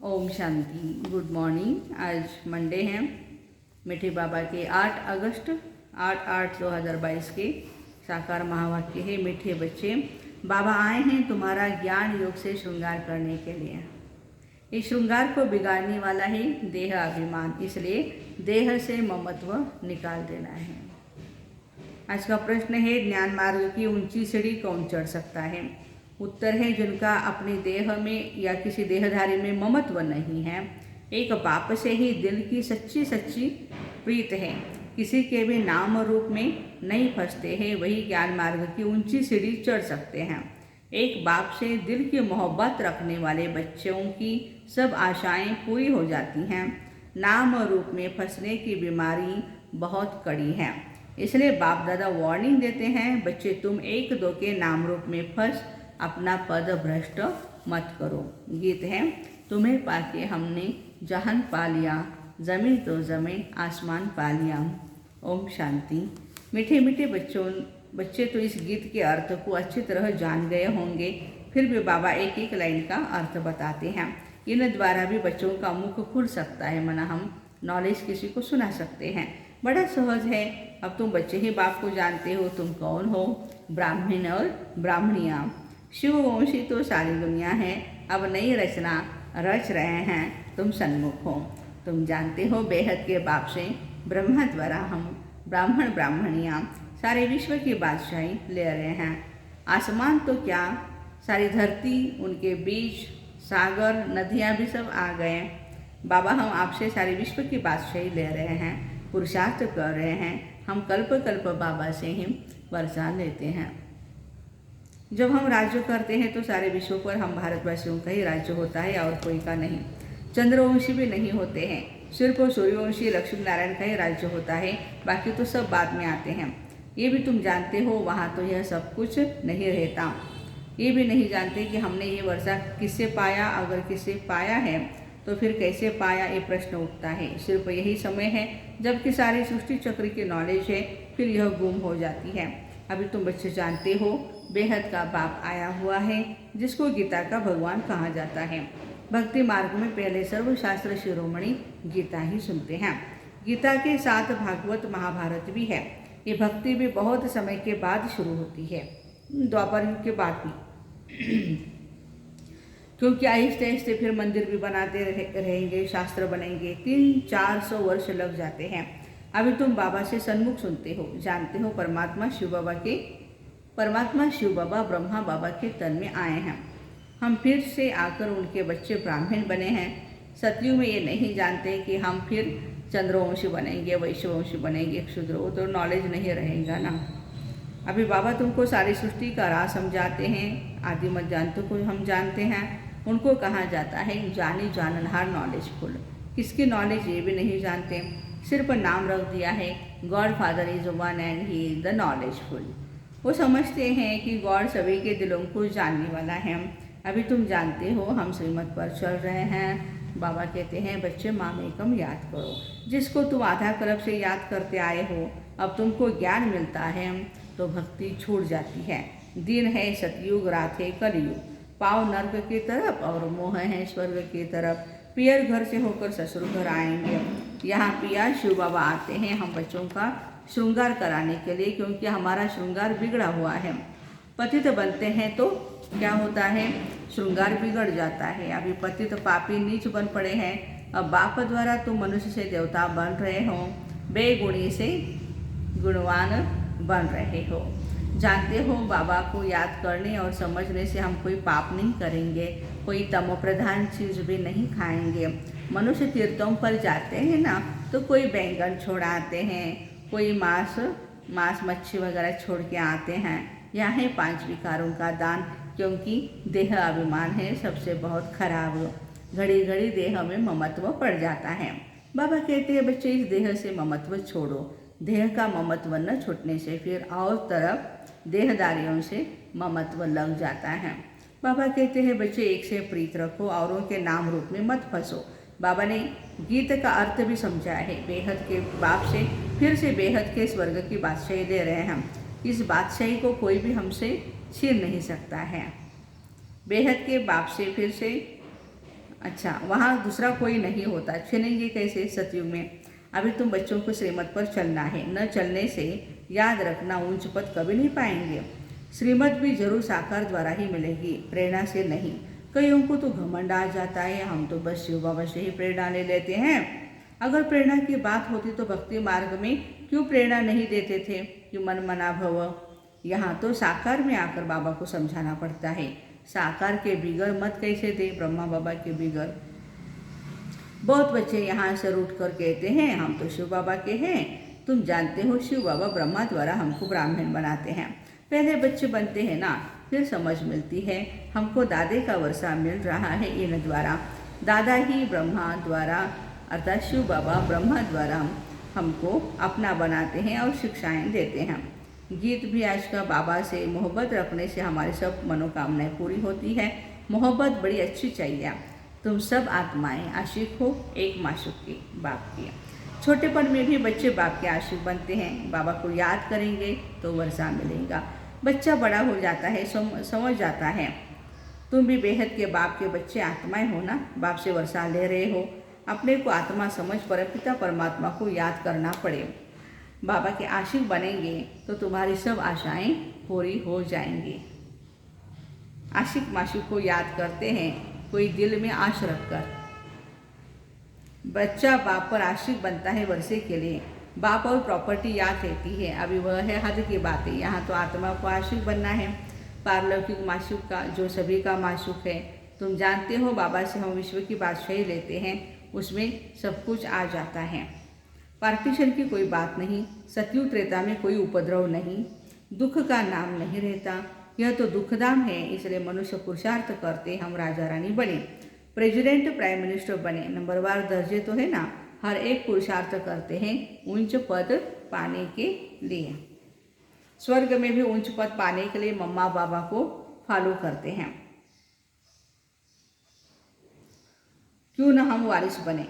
ओम शांति। Good morning. आज Monday है। मीठे बाबा के 8 अगस्त 8/8/2022 के साकार महावाक्य है। मीठे बच्चे, बाबा आए हैं तुम्हारा ज्ञान योग से श्रृंगार करने के लिए। इस श्रृंगार को बिगाड़ने वाला ही देह अभिमान, इसलिए देह से ममत्व निकाल देना है। आज का प्रश्न है, ज्ञान मार्ग की ऊंची सीढ़ी कौन चढ़ सकता है? उत्तर है, जिनका अपने देह में या किसी देहधारी में ममत्व नहीं है, एक बाप से ही दिल की सच्ची सच्ची प्रीत है, किसी के भी नाम रूप में नहीं फंसते हैं, वही ज्ञान मार्ग की ऊंची सीढ़ी चढ़ सकते हैं। एक बाप से दिल की मोहब्बत रखने वाले बच्चों की सब आशाएं पूरी हो जाती हैं। नाम रूप में फंसने की बीमारी बहुत कड़ी है, इसलिए बाप दादा वार्निंग देते हैं, बच्चे तुम एक दो के नाम रूप में फंस अपना पद भ्रष्ट मत करो। गीत है, तुम्हें पाके हमने जहान पा लिया, ज़मीन तो ज़मीन आसमान पा लिया। ओम शांति। मीठे मीठे बच्चे तो इस गीत के अर्थ को अच्छी तरह जान गए होंगे, फिर भी बाबा एक एक लाइन का अर्थ बताते हैं। इन द्वारा भी बच्चों का मुख खुल सकता है, मना हम नॉलेज किसी को सुना सकते हैं। बड़ा सहज है। अब तुम बच्चे ही बाप को जानते हो, तुम कौन हो? ब्राह्मण और ब्राह्मणियाँ। शिववंशी तो सारी दुनिया है, अब नई रचना रच रहे हैं, तुम सन्मुख हो। तुम जानते हो बेहद के बाप से ब्रह्मा द्वारा हम ब्राह्मण ब्राह्मणियाँ सारे विश्व की बादशाही ले रहे हैं। आसमान तो क्या, सारी धरती, उनके बीच सागर नदियाँ भी सब आ गए। बाबा हम आपसे सारे विश्व की बादशाही ले रहे हैं, पुरुषार्थ कर रहे हैं। हम कल्प कल्प बाबा से ही वर्षा लेते हैं। जब हम राज्य करते हैं तो सारे विश्व पर हम भारतवासियों का ही राज्य होता है और कोई का नहीं। चंद्रवंशी भी नहीं होते हैं, सिर्फ सूर्यवंशी लक्ष्मी नारायण का ही राज्य होता है, बाकी तो सब बाद में आते हैं। ये भी तुम जानते हो, वहाँ तो यह सब कुछ नहीं रहता। ये भी नहीं जानते कि हमने ये वर्षा किससे पाया, अगर किससे पाया है तो फिर कैसे पाया, ये प्रश्न उठता है। सिर्फ यही समय है जबकि सारी सृष्टि चक्र की नॉलेज है, फिर यह गुम हो जाती है। अभी तुम बच्चे जानते हो, बेहद का बाप आया हुआ है, जिसको गीता का भगवान कहा जाता है। भक्ति मार्ग में पहले सर्वशास्त्र शिरोमणि गीता ही सुनते हैं। गीता के साथ भागवत महाभारत भी है। ये भक्ति भी बहुत समय के बाद शुरू होती है, द्वापर युग के बाद भी क्योंकि आहिस्ते आहिस्ते फिर मंदिर भी बनाते रहेंगे, शास्त्र बनेंगे, 300-400 वर्ष लग जाते हैं। अभी तुम बाबा से सन्मुख सुनते हो, जानते हो परमात्मा शिव बाबा ब्रह्मा बाबा के तन में आए हैं। हम फिर से आकर उनके बच्चे ब्राह्मण बने हैं। सतयुग में ये नहीं जानते कि हम फिर चंद्रवंशी बनेंगे, वैश्यवंशी बनेंगे, क्षुद्र, वो तो नॉलेज नहीं रहेगा ना। अभी बाबा तुमको सारी सृष्टि का राज समझाते हैं। आदि मत जानते को हम जानते हैं, उनको कहा जाता है जानी जाननहार नॉलेजफुल। किसकी नॉलेज ये भी नहीं जानते, सिर्फ नाम रख दिया है, God father is one and he is the knowledgeful. वो समझते हैं कि गॉड सभी के दिलों को जानने वाला है। अभी तुम जानते हो हम श्रीमत पर चल रहे हैं। बाबा कहते हैं, बच्चे माम एकम याद करो, जिसको तुम आधा कल्प से याद करते आए हो, अब तुमको ज्ञान मिलता है तो भक्ति छूट जाती है। दिन है सतयुग, रात है कलयुग, पाव नर्क की तरफ और मोह है स्वर्ग की तरफ। पियर घर से होकर ससुर घर आएंगे। यहाँ पिया शिव बाबा आते हैं हम बच्चों का श्रृंगार कराने के लिए, क्योंकि हमारा श्रृंगार बिगड़ा हुआ है। पतित बनते हैं तो क्या होता है, श्रृंगार बिगड़ जाता है। अभी पतित पापी नीच बन पड़े हैं, अब बाप द्वारा तुम मनुष्य से देवता बन रहे हो, बेगुणी से गुणवान बन रहे हो। जानते हो बाबा को याद करने और समझने से हम कोई पाप नहीं करेंगे, कोई तमो प्रधान चीज़ भी नहीं खाएंगे। मनुष्य तीर्थों पर जाते हैं ना, तो कोई बैंगन छोड़ आते हैं, कोई मांस मच्छी वगैरह छोड़ के आते हैं। यहाँ है 5 विकारों का दान, क्योंकि देह अभिमान है सबसे बहुत खराब। घड़ी घड़ी देह में ममत्व पड़ जाता है। बाबा कहते हैं, बच्चे इस देह से ममत्व छोड़ो। देह का ममत्व न छूटने से फिर और तरफ देहदारियों से ममत्व लग जाता है। बाबा कहते हैं, बच्चे एक से प्रीत रखो, औरों के नाम रूप में मत फंसो। बाबा ने गीत का अर्थ भी समझाया है। बेहद के बाप से फिर से बेहद के स्वर्ग की बादशाही दे रहे हैं हम। इस बादशाही को कोई भी हमसे छीन नहीं सकता है। बेहद के बाप से फिर से अच्छा, वहाँ दूसरा कोई नहीं होता, छीनेंगे कैसे सतयुग में। अभी तुम बच्चों को श्रीमत पर चलना है, न चलने से याद रखना ऊंच पद कभी नहीं पाएंगे। श्रीमत भी जरूर साकार द्वारा ही मिलेगी, प्रेरणा से नहीं। कईयों को तो घमंड आ जाता है, हम तो बस शिव बाबा से ही प्रेरणा ले लेते हैं। अगर प्रेरणा की बात होती तो भक्ति मार्ग में क्यों प्रेरणा नहीं देते थे कि मन मना भव। यहाँ तो साकार में आकर बाबा को समझाना पड़ता है। साकार के बिगड़ मत कैसे दे, ब्रह्मा बाबा के बिगड़। बहुत बच्चे यहाँ से रूठ कर कहते हैं हम तो शिव बाबा के हैं। तुम जानते हो शिव बाबा ब्रह्मा द्वारा हमको ब्राह्मण बनाते हैं। पहले बच्चे बनते हैं ना, फिर समझ मिलती है। हमको दादे का वर्षा मिल रहा है इन द्वारा। दादा ही ब्रह्मा द्वारा अर्थात शिव बाबा ब्रह्मा द्वारा हमको अपना बनाते हैं और शिक्षाएं देते हैं। गीत भी आज का बाबा से मोहब्बत रखने से हमारी सब मनोकामनाएं पूरी होती है। मोहब्बत बड़ी अच्छी चाहिए। तुम सब आत्माएं आशिक हो एक माशूक के, बाप की। छोटेपन में भी बच्चे बाप के आशिक बनते हैं। बाबा को याद करेंगे तो वर्षा मिलेगा। बच्चा बड़ा हो जाता है, समझ जाता है। तुम भी बेहद के बाप के बच्चे आत्माएं हो ना, बाप से वर्षा ले रहे हो। अपने को आत्मा समझ परमपिता परमात्मा को याद करना पड़े। बाबा के आशिक बनेंगे तो तुम्हारी सब आशाएं पूरी हो जाएंगी। आशिक माशिक को याद करते हैं कोई दिल में आश रखकर। बच्चा बाप पर आशिक बनता है वर्षे के लिए। बाप और प्रॉपर्टी याद रहती है, अभी वह है हद की बातें। यहाँ तो आत्मा को आशिक बनना है, पारलौकिक माशूक का, जो सभी का माशूक है। तुम जानते हो बाबा से हम विश्व की बादशाही लेते हैं, उसमें सब कुछ आ जाता है। पार्टीशन की कोई बात नहीं, सतयुग त्रेता में कोई उपद्रव नहीं, दुख का नाम नहीं रहता। यह तो दुखधाम है, इसलिए मनुष्य पुरुषार्थ करते हम राजा रानी बने, प्रेसिडेंट प्राइम मिनिस्टर बने, नंबरवार दर्जे तो है ना। हर एक पुरुषार्थ करते हैं उच्च पद पाने के लिए। स्वर्ग में भी उच्च पद पाने के लिए मम्मा बाबा को फॉलो करते हैं। क्यों ना हम वारिस बने।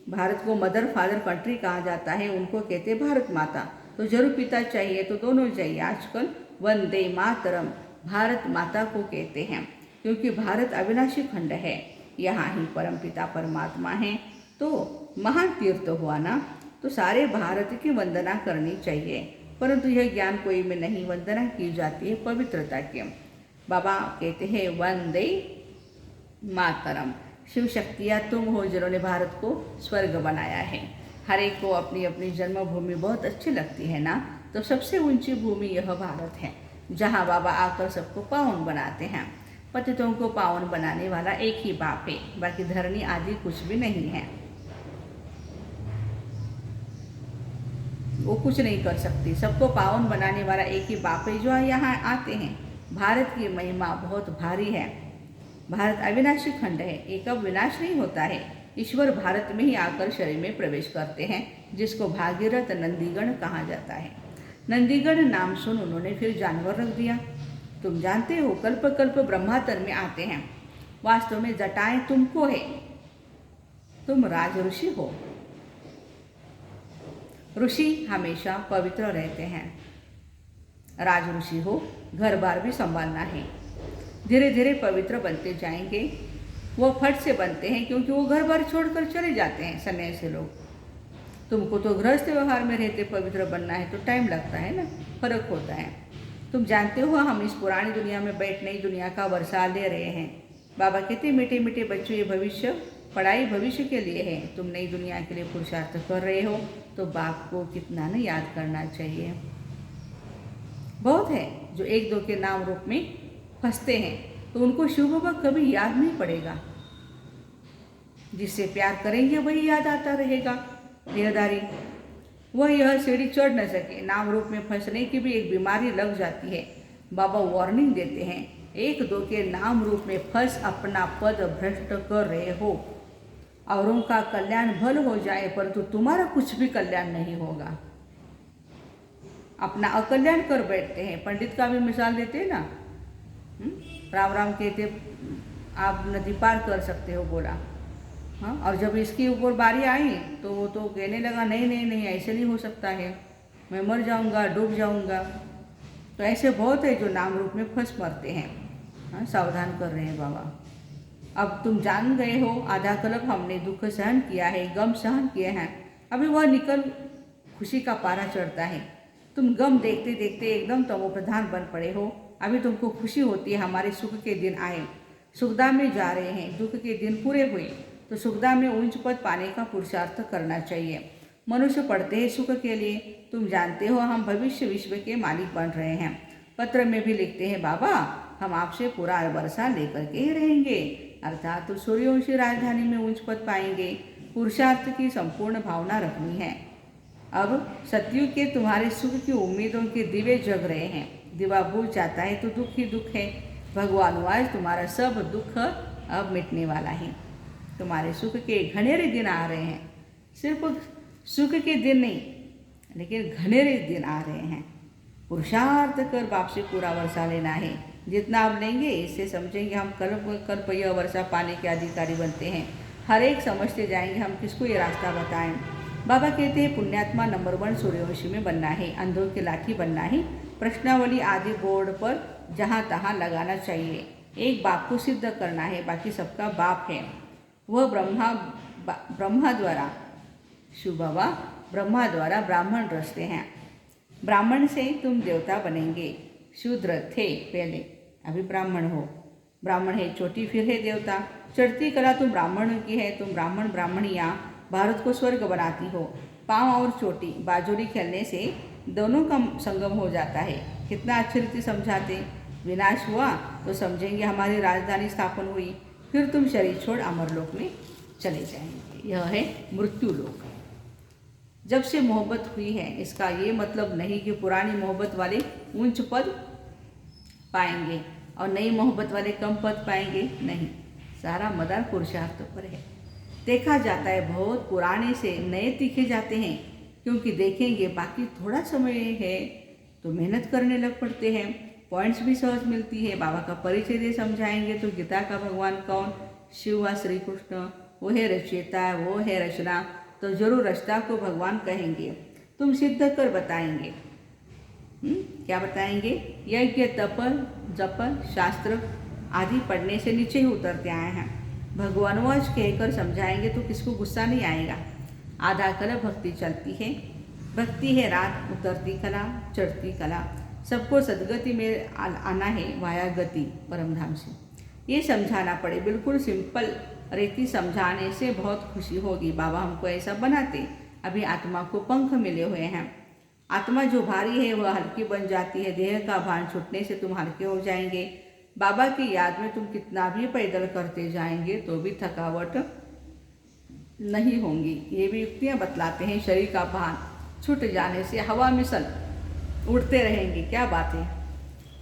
भारत को मदर फादर कंट्री कहा जाता है, उनको कहते भारत माता। तो जरूर पिता चाहिए तो दोनों चाहिए। आजकल वंदे मातरम भारत माता को कहते हैं, क्योंकि भारत अविनाशी खंड है, यहाँ ही परमपिता परमात्मा है। तो महान तीर्थ हुआ ना, तो सारे भारत की वंदना करनी चाहिए। परंतु यह ज्ञान कोई में नहीं, वंदना की जाती है पवित्रता की। बाबा कहते हैं वंदे मातरम। शिव शक्तियाँ तुम हो जिन्होंने भारत को स्वर्ग बनाया है। हर एक को अपनी अपनी जन्मभूमि बहुत अच्छी लगती है ना, तो सबसे ऊंची भूमि यह भारत है, जहाँ बाबा आकर सबको पावन बनाते हैं। पतितों को पावन बनाने वाला एक ही बाप है, बाकी धरनी आदि कुछ भी नहीं है। वो कुछ नहीं कर सकती। सबको पावन बनाने वाला एक ही बाप है जो यहाँ आते हैं। भारत की महिमा बहुत भारी है। भारत अविनाशी खंड है, एक अब विनाश नहीं होता है। ईश्वर भारत में ही आकर शरीर में प्रवेश करते हैं, जिसको भागीरथ नंदीगण कहा जाता है। नंदीगण नाम सुन उन्होंने फिर जानवर रख दिया। तुम जानते हो कल्प कल्प ब्रह्मातर में आते हैं। वास्तव में जटाएं तुमको है, तुम राज ऋषि हो। ऋषि हमेशा पवित्र रहते हैं। राज ऋषि हो, घर बार भी संभालना है। धीरे धीरे पवित्र बनते जाएंगे। वो फट से बनते हैं, क्योंकि वो घर बार छोड़कर चले जाते हैं सन्यासी लोग। तुमको तो गृहस्थ व्यवहार में रहते पवित्र बनना है, तो टाइम लगता है ना, फर्क होता है। तुम जानते हो हम इस पुरानी दुनिया में बैठ नई दुनिया का वर्षा ले रहे हैं। बाबा कहते मीठे मीठे बच्चों, ये भविष्य पढ़ाई भविष्य के लिए है। तुम नई दुनिया के लिए पुरुषार्थ कर रहे हो, तो बाप को कितना न याद करना चाहिए। बहुत है जो एक दो के नाम रूप में फंसते हैं, तो उनको शिव बाबा कभी याद नहीं पड़ेगा। जिससे प्यार करेंगे वही याद आता रहेगा। देहधारी वह यह सीढ़ी चढ़ न सके। नाम रूप में फंसने की भी एक बीमारी लग जाती है। बाबा वार्निंग देते हैं, एक दो के नाम रूप में फंस अपना पद भ्रष्ट कर रहे हो। औरों का कल्याण भल हो जाए, परंतु तुम्हारा कुछ भी कल्याण नहीं होगा। अपना अकल्याण कर बैठते हैं। पंडित का भी मिसाल देते हैं ना, राम राम कहते आप नदी पार कर सकते हो, बोला। हाँ, और जब इसके ऊपर बारी आई तो वो तो कहने लगा नहीं नहीं नहीं, ऐसे नहीं हो सकता है, मैं मर जाऊंगा, डूब जाऊंगा। तो ऐसे बहुत है जो नाम रूप में फंस मरते हैं। हाँ, सावधान कर रहे हैं बाबा। अब तुम जान गए हो, आधा कल्प हमने दुख सहन किया है, गम सहन किए हैं, अभी वह निकल खुशी का पारा चढ़ता है। तुम गम देखते देखते एकदम तमोप्रधान बन पड़े हो। अभी तुमको खुशी होती है हमारे सुख के दिन आए, सुखदा में जा रहे हैं। दुख के दिन पूरे हुए तो सुखदा में उच्च पद पाने का पुरुषार्थ करना चाहिए। मनुष्य पढ़ते हैं सुख के लिए। तुम जानते हो हम भविष्य विश्व के मालिक बन रहे हैं। पत्र में भी लिखते हैं, बाबा हम आपसे पूरा वर्षा लेकर के ही रहेंगे, अर्थात तो सूर्यवंशी राजधानी में उच्च पद पाएंगे। पुरुषार्थ की संपूर्ण भावना रखनी है। अब सतयुग के तुम्हारे सुख की उम्मीदों के दिवे जग रहे हैं। दिवा बुझ जाता है तो दुख ही दुख है। भगवान आज तुम्हारा सब दुख अब मिटने वाला है। तुम्हारे सुख के घनेरे दिन आ रहे हैं। सिर्फ सुख के दिन नहीं, लेकिन घनेरे दिन आ रहे हैं। पुरुषार्थ कर बाप से पूरा वर्षा लेना है। जितना आप लेंगे इससे समझेंगे हम कल्प यह वर्षा पाने के अधिकारी बनते हैं। हर एक समझते जाएंगे हम किसको ये रास्ता बताएं। बाबा कहते हैं पुण्यात्मा नंबर 1 सूर्यवंशी में बनना है, अंधों की लाठी बनना है। प्रश्नावली आदि बोर्ड पर जहाँ तहाँ लगाना चाहिए। एक बाप को सिद्ध करना है, बाकी सबका बाप है। वह ब्रह्मा द्वारा शिव बाबा ब्रह्मा द्वारा ब्राह्मण रचते हैं। ब्राह्मण से तुम देवता बनेंगे। शूद्र थे पहले, अभी ब्राह्मण हो। ब्राह्मण है चोटी, फिर है देवता। चढ़ती कला तुम ब्राह्मणों की है। तुम ब्राह्मणियाँ भारत को स्वर्ग बनाती हो। पाँव और चोटी बाजोरी खेलने से दोनों का संगम हो जाता है। कितना अच्छी रीति समझाते। विनाश हुआ तो समझेंगे हमारी राजधानी स्थापन हुई। फिर तुम शरीर छोड़ अमरलोक में चले जाएंगे। यह है मृत्यु लोक। जब से मोहब्बत हुई है, इसका ये मतलब नहीं कि पुरानी मोहब्बत वाले उच्च पद पाएंगे और नई मोहब्बत वाले कम पद पाएंगे, नहीं। सारा मदार पुरुषार्थ पर है। देखा जाता है बहुत पुराने से नए तीखे जाते हैं, क्योंकि देखेंगे बाकी थोड़ा समय है तो मेहनत करने लग पड़ते हैं। पॉइंट्स भी सहज मिलती है। बाबा का परिचय दे समझाएंगे तो गीता का भगवान कौन, शिव व श्री कृष्ण, वो है रचयिता, वो है रचना, तो जरूर रचना को भगवान कहेंगे। तुम सिद्ध कर बताएंगे। क्या बताएंगे? यज्ञ तप जप शास्त्र आदि पढ़ने से नीचे ही उतरते आए हैं। भगवानवाच कहकर समझाएंगे तो किसको गुस्सा नहीं आएगा। आधा कला भक्ति चलती है। भक्ति है रात, उतरती कला, चढ़ती कला। सबको सदगति में आना है वाया गति परम धाम से। ये समझाना पड़े। बिल्कुल सिंपल रीति समझाने से बहुत खुशी होगी। बाबा हमको ऐसा बनाते। अभी आत्मा को पंख मिले हुए हैं। आत्मा जो भारी है वह हल्की बन जाती है। देह का भान छूटने से तुम हल्के हो जाएंगे। बाबा की याद में तुम कितना भी पैदल करते जाएंगे तो भी थकावट नहीं होंगी। ये भी युक्तियाँ बतलाते हैं। शरीर का भान छूट जाने से हवा मिसल उड़ते रहेंगे। क्या बात है।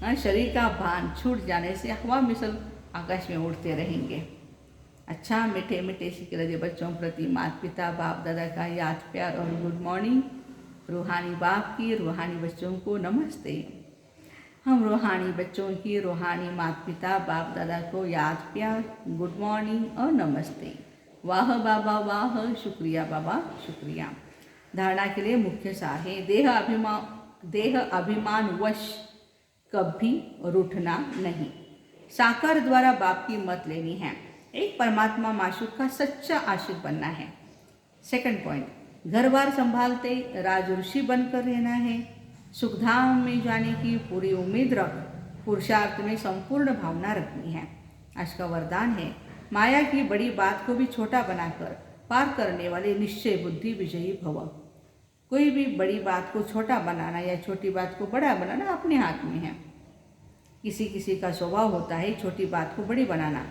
हाँ, शरीर का भान छूट जाने से हवा मिसल आकाश में उड़ते रहेंगे। अच्छा, मीठे मीठे सीख रहे बच्चों प्रति माता पिता बाप दादा का याद प्यार और गुड मॉर्निंग। रूहानी बाप की रूहानी बच्चों को नमस्ते। हम रूहानी बच्चों की रूहानी माता पिता बाप दादा को याद प्यार, गुड मॉर्निंग और नमस्ते। वाह बाबा वाह, शुक्रिया बाबा शुक्रिया। धारणा के लिए मुख्य सार है देह अभिमान वश कभी रूठना नहीं। साकार द्वारा बाप की मत लेनी है। एक परमात्मा माशूक का सच्चा आशिक बनना है। सेकंड पॉइंट, घर बार संभालते राजऋषि बनकर रहना है। सुखधाम में जाने की पूरी उम्मीद रख। पुरुषार्थ में संपूर्ण भावना रखनी है। आज का वरदान है, माया की बड़ी बात को भी छोटा बनाकर पार करने वाले निश्चय बुद्धि विजयी भव। कोई भी बड़ी बात को छोटा बनाना या छोटी बात को बड़ा बनाना अपने हाथ में है। किसी किसी का स्वभाव होता है छोटी बात को बड़ी बनाना,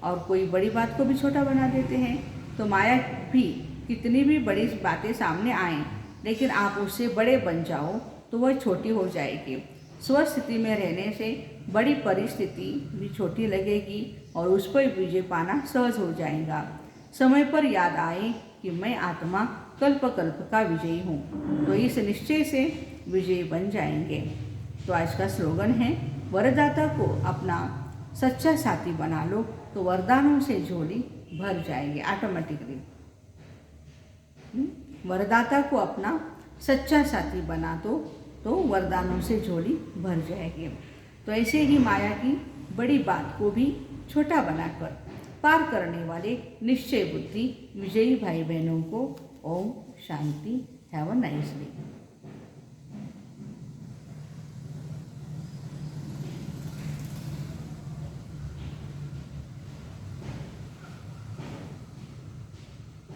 और कोई बड़ी बात को भी छोटा बना देते हैं। तो माया भी कितनी भी बड़ी बातें सामने आएं, लेकिन आप उससे बड़े बन जाओ तो वह छोटी हो जाएगी। स्वस्थिति में रहने से बड़ी परिस्थिति भी छोटी लगेगी और उस पर विजय पाना सहज हो जाएगा। समय पर याद आए कि मैं आत्मा कल्प कल्प का विजयी हूँ, तो इस निश्चय से विजयी बन जाएंगे। तो आज का स्लोगन है, वरदाता को अपना सच्चा साथी बना लो तो वरदानों से झोली भर जाएगी ऑटोमेटिकली। वरदाता को अपना सच्चा साथी बना दो तो वरदानों से झोली भर जाएगी। तो ऐसे ही माया की बड़ी बात को भी छोटा बनाकर पार करने वाले निश्चय बुद्धि विजयी भाई बहनों को ओम शांति। Have a nice day.